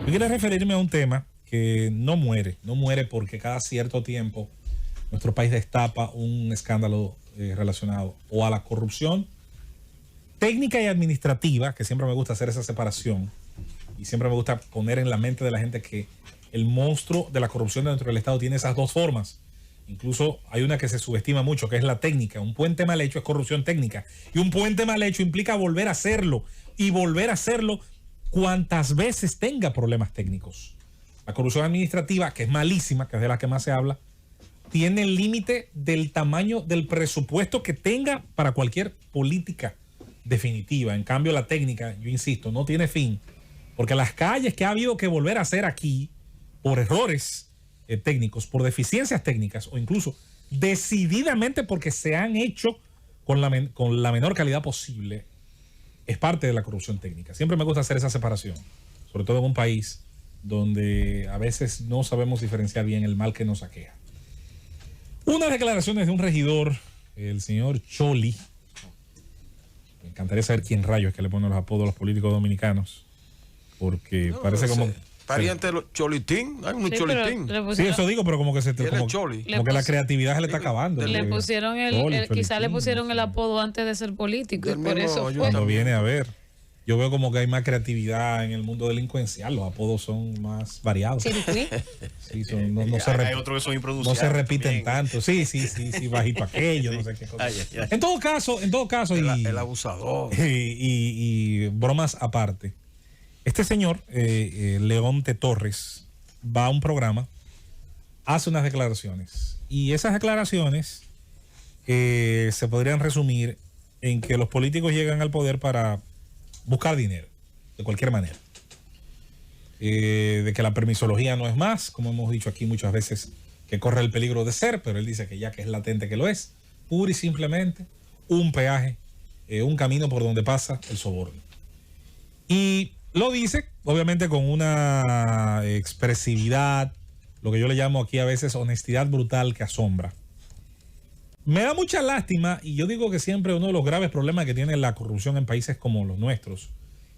Yo quiero referirme a un tema que no muere porque cada cierto tiempo nuestro país destapa un escándalo relacionado o a la corrupción técnica y administrativa, que siempre me gusta hacer esa separación y siempre me gusta poner en la mente de la gente que el monstruo de la corrupción dentro del Estado tiene esas dos formas. Incluso hay una que se subestima mucho, que es la técnica. Un puente mal hecho es corrupción técnica. Y un puente mal hecho implica volver a hacerlo. Y volver a hacerlo cuantas veces tenga problemas técnicos. La corrupción administrativa, que es malísima, que es de la que más se habla, tiene el límite del tamaño del presupuesto que tenga para cualquier política definitiva. En cambio, la técnica, yo insisto, no tiene fin. Porque las calles que ha habido que volver a hacer aquí por errores técnicos, por deficiencias técnicas o incluso decididamente porque se han hecho con la menor calidad posible, es parte de la corrupción técnica. Siempre me gusta hacer esa separación, sobre todo en un país donde a veces no sabemos diferenciar bien el mal que nos aqueja. Unas declaraciones de un regidor, el señor Choli. Me encantaría saber quién rayos es que le pone los apodos a los políticos dominicanos, porque no, parece como... Pariente de Cholitín, hay un Cholitín. Sí, eso digo, pero como que como que la creatividad se le está acabando. Le pusieron quizás le pusieron el apodo antes de ser político, y por eso cuando viene a ver, yo veo como que hay más creatividad en el mundo delincuencial, los apodos son más variados. Sí, no se repiten tanto. Sí, bajito aquello, no sé qué cosa. En todo caso, el abusador. Y bromas aparte. Este señor, Leonte Torres, va a un programa, hace unas declaraciones. Y esas declaraciones se podrían resumir en que los políticos llegan al poder para buscar dinero, de cualquier manera. De que la permisología no es más, como hemos dicho aquí muchas veces, que corre el peligro de ser, pero él dice que ya que es latente que lo es, pura y simplemente un peaje, un camino por donde pasa el soborno. Y lo dice, obviamente, con una expresividad, lo que yo le llamo aquí a veces honestidad brutal que asombra. Me da mucha lástima, y yo digo que siempre uno de los graves problemas que tiene la corrupción en países como los nuestros,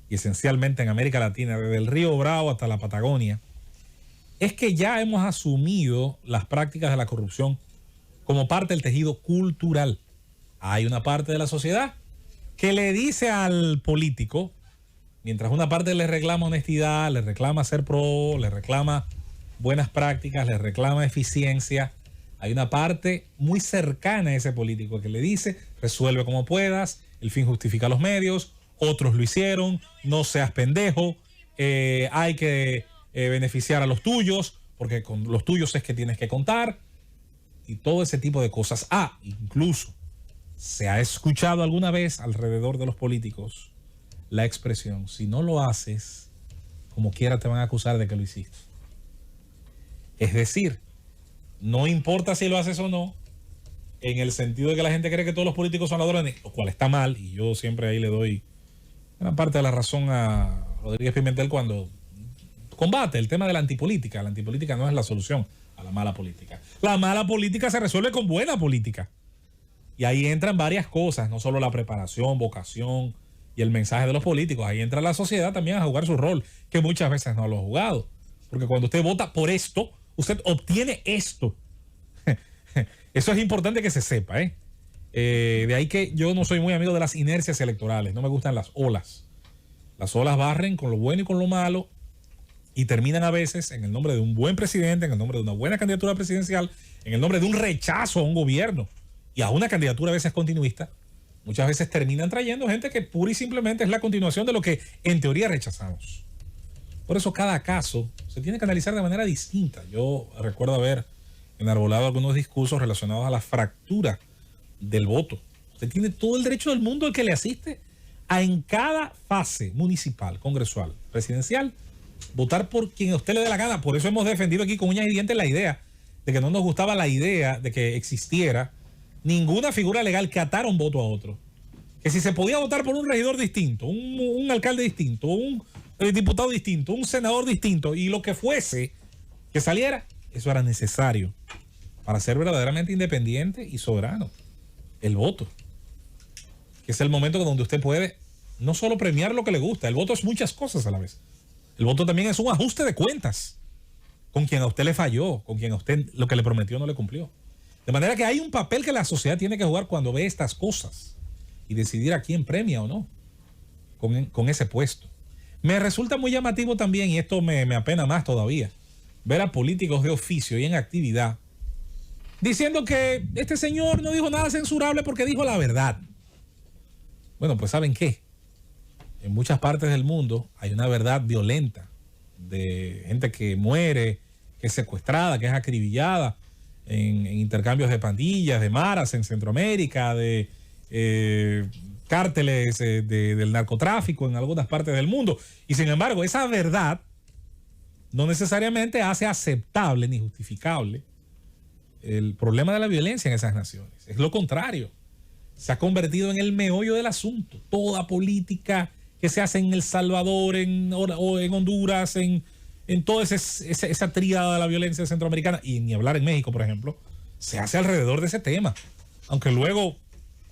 y esencialmente en América Latina, desde el Río Bravo hasta la Patagonia, es que ya hemos asumido las prácticas de la corrupción como parte del tejido cultural. Hay una parte de la sociedad que le dice al político, mientras una parte le reclama honestidad, le reclama ser pro, le reclama buenas prácticas, le reclama eficiencia, hay una parte muy cercana a ese político que le dice, resuelve como puedas, el fin justifica los medios, otros lo hicieron, no seas pendejo, hay que beneficiar a los tuyos, porque con los tuyos es que tienes que contar, y todo ese tipo de cosas. Incluso se ha escuchado alguna vez alrededor de los políticos la expresión, si no lo haces, como quiera te van a acusar de que lo hiciste. Es decir, no importa si lo haces o no, en el sentido de que la gente cree que todos los políticos son ladrones, lo cual está mal, y yo siempre ahí le doy una parte de la razón a Rodríguez Pimentel cuando combate el tema de la antipolítica. La antipolítica no es la solución a la mala política. La mala política se resuelve con buena política. Y ahí entran varias cosas, no solo la preparación, vocación y el mensaje de los políticos. Ahí entra la sociedad también a jugar su rol, que muchas veces no lo ha jugado. Porque cuando usted vota por esto, usted obtiene esto. Eso es importante que se sepa, de ahí que yo no soy muy amigo de las inercias electorales. No me gustan las olas. Las olas barren con lo bueno y con lo malo y terminan a veces en el nombre de un buen presidente, en el nombre de una buena candidatura presidencial, en el nombre de un rechazo a un gobierno y a una candidatura a veces continuista. Muchas veces terminan trayendo gente que pura y simplemente es la continuación de lo que en teoría rechazamos. Por eso cada caso se tiene que analizar de manera distinta. Yo recuerdo haber enarbolado algunos discursos relacionados a la fractura del voto. Usted tiene todo el derecho del mundo al que le asiste a en cada fase municipal, congresual, presidencial, votar por quien a usted le dé la gana. Por eso hemos defendido aquí con uñas y dientes la idea de que no nos gustaba la idea de que existiera ninguna figura legal que atara un voto a otro. Que si se podía votar por un regidor distinto, un alcalde distinto, un diputado distinto, un senador distinto y lo que fuese que saliera, eso era necesario para ser verdaderamente independiente y soberano. El voto, que es el momento donde usted puede no solo premiar lo que le gusta, el voto es muchas cosas a la vez. El voto también es un ajuste de cuentas con quien a usted le falló, con quien a usted lo que le prometió no le cumplió. De manera que hay un papel que la sociedad tiene que jugar cuando ve estas cosas y decidir a quién premia o no con ese puesto. Me resulta muy llamativo también, y esto me apena más todavía, ver a políticos de oficio y en actividad diciendo que este señor no dijo nada censurable porque dijo la verdad. Bueno, pues ¿saben qué? En muchas partes del mundo hay una verdad violenta de gente que muere, que es secuestrada, que es acribillada en intercambios de pandillas, de maras en Centroamérica, de cárteles del narcotráfico en algunas partes del mundo. Y sin embargo, esa verdad no necesariamente hace aceptable ni justificable el problema de la violencia en esas naciones. Es lo contrario. Se ha convertido en el meollo del asunto. Toda política que se hace en El Salvador, o en Honduras, en toda esa tríada de la violencia centroamericana, y ni hablar en México, por ejemplo, se hace alrededor de ese tema. Aunque luego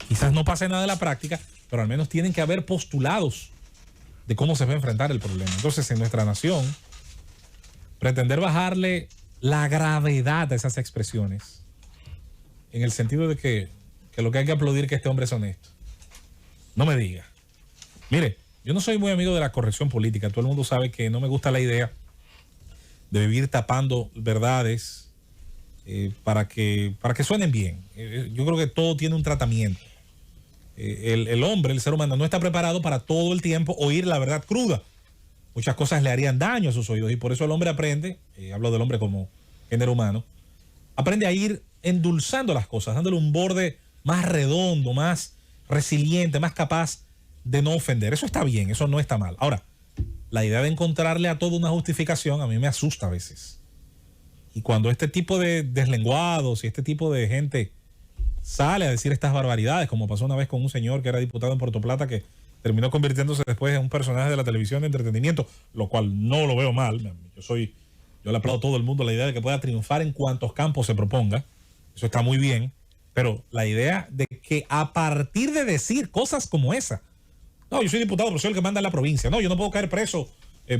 quizás no pase nada en la práctica, pero al menos tienen que haber postulados de cómo se va a enfrentar el problema. Entonces, en nuestra nación, pretender bajarle la gravedad de esas expresiones, en el sentido de que lo que hay que aplaudir es que este hombre es honesto. No me diga. Mire, yo no soy muy amigo de la corrección política. Todo el mundo sabe que no me gusta la idea de vivir tapando verdades para que suenen bien. Yo creo que todo tiene un tratamiento. El hombre, el ser humano, no está preparado para todo el tiempo oír la verdad cruda. Muchas cosas le harían daño a sus oídos y por eso el hombre aprende, hablo del hombre como género humano, aprende a ir endulzando las cosas, dándole un borde más redondo, más resiliente, más capaz de no ofender. Eso está bien, eso no está mal. Ahora, la idea de encontrarle a todo una justificación a mí me asusta a veces. Y cuando este tipo de deslenguados y este tipo de gente sale a decir estas barbaridades, como pasó una vez con un señor que era diputado en Puerto Plata que terminó convirtiéndose después en un personaje de la televisión de entretenimiento, lo cual no lo veo mal. Yo le aplaudo a todo el mundo la idea de que pueda triunfar en cuantos campos se proponga. Eso está muy bien. Pero la idea de que a partir de decir cosas como esa, no, yo soy diputado, pero soy el que manda en la provincia. No, yo no puedo caer preso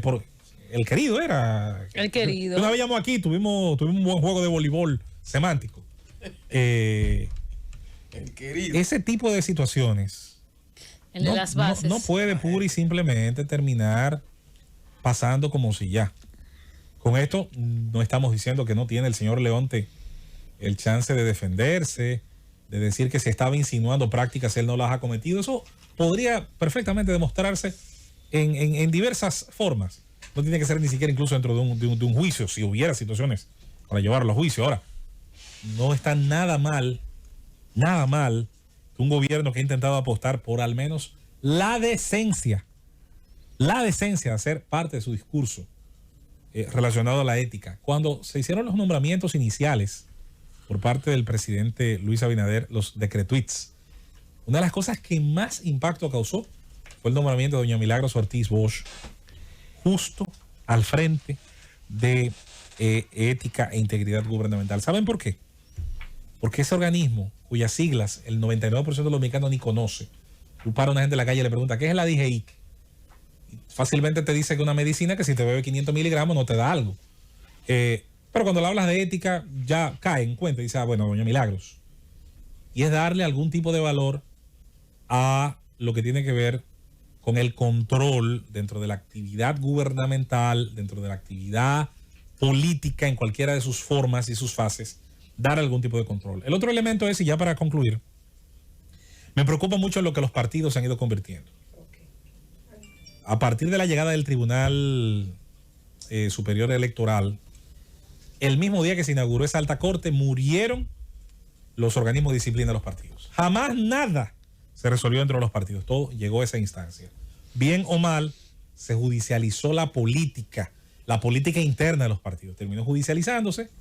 por... El querido era... El querido. Una vez llamamos aquí, tuvimos un buen juego de voleibol semántico. El querido. Ese tipo de situaciones no puede pura y simplemente terminar pasando como si ya. Con esto no estamos diciendo que no tiene el señor Leonte el chance de defenderse, de decir que se estaba insinuando prácticas, él no las ha cometido. Eso podría perfectamente demostrarse en diversas formas. No tiene que ser ni siquiera incluso dentro de un juicio, si hubiera situaciones para llevarlo a juicio. Ahora, no está nada mal que un gobierno que ha intentado apostar por al menos la decencia de hacer parte de su discurso relacionado a la ética. Cuando se hicieron los nombramientos iniciales por parte del presidente Luis Abinader, los decretuits, una de las cosas que más impacto causó fue el nombramiento de doña Milagros Ortiz Bosch, justo al frente de ética e integridad gubernamental. ¿Saben por qué? Porque ese organismo, cuyas siglas el 99% de los mexicanos ni conoce, tú paras a una gente en la calle y le pregunta, ¿qué es la DGI? Fácilmente te dice que una medicina que si te bebe 500 miligramos no te da algo. Pero cuando le hablas de ética, ya cae en cuenta y dice, bueno, doña Milagros. Y es darle algún tipo de valor a lo que tiene que ver con el control dentro de la actividad gubernamental, dentro de la actividad política en cualquiera de sus formas y sus fases, dar algún tipo de control. El otro elemento es, y ya para concluir, me preocupa mucho lo que los partidos se han ido convirtiendo. A partir de la llegada del Tribunal Superior Electoral, el mismo día que se inauguró esa alta corte, murieron los organismos de disciplina de los partidos. Jamás nada se resolvió dentro de los partidos. Todo llegó a esa instancia. Bien o mal, se judicializó la política interna de los partidos. Terminó judicializándose,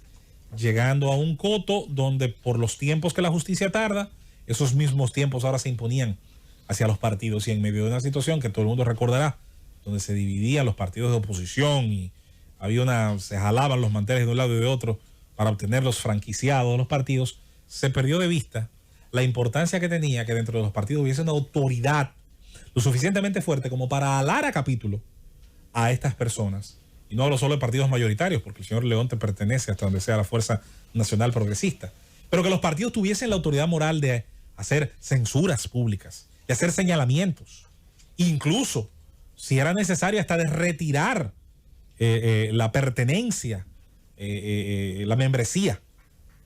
llegando a un coto donde por los tiempos que la justicia tarda, esos mismos tiempos ahora se imponían hacia los partidos, y en medio de una situación que todo el mundo recordará, donde se dividían los partidos de oposición y se jalaban los manteles de un lado y de otro para obtener los franquiciados de los partidos, se perdió de vista la importancia que tenía que dentro de los partidos hubiese una autoridad lo suficientemente fuerte como para alar a capítulo a estas personas. Y no hablo solo de partidos mayoritarios, porque el señor Leonte pertenece hasta donde sea la Fuerza Nacional Progresista, pero que los partidos tuviesen la autoridad moral de hacer censuras públicas, de hacer señalamientos, incluso, si era necesario, hasta de retirar la pertenencia, la membresía.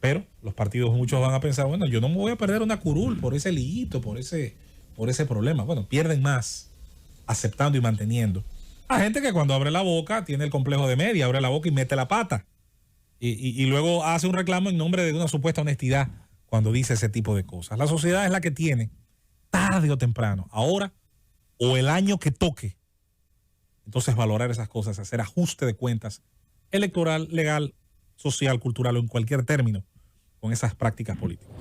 Pero los partidos, muchos van a pensar, bueno, yo no me voy a perder una curul por ese liguito, por ese problema. Bueno, pierden más aceptando y manteniendo a gente que cuando abre la boca tiene el complejo de media, abre la boca y mete la pata. Y luego hace un reclamo en nombre de una supuesta honestidad cuando dice ese tipo de cosas. La sociedad es la que tiene, tarde o temprano, ahora o el año que toque, entonces valorar esas cosas, hacer ajuste de cuentas electoral, legal, social, cultural o en cualquier término con esas prácticas políticas.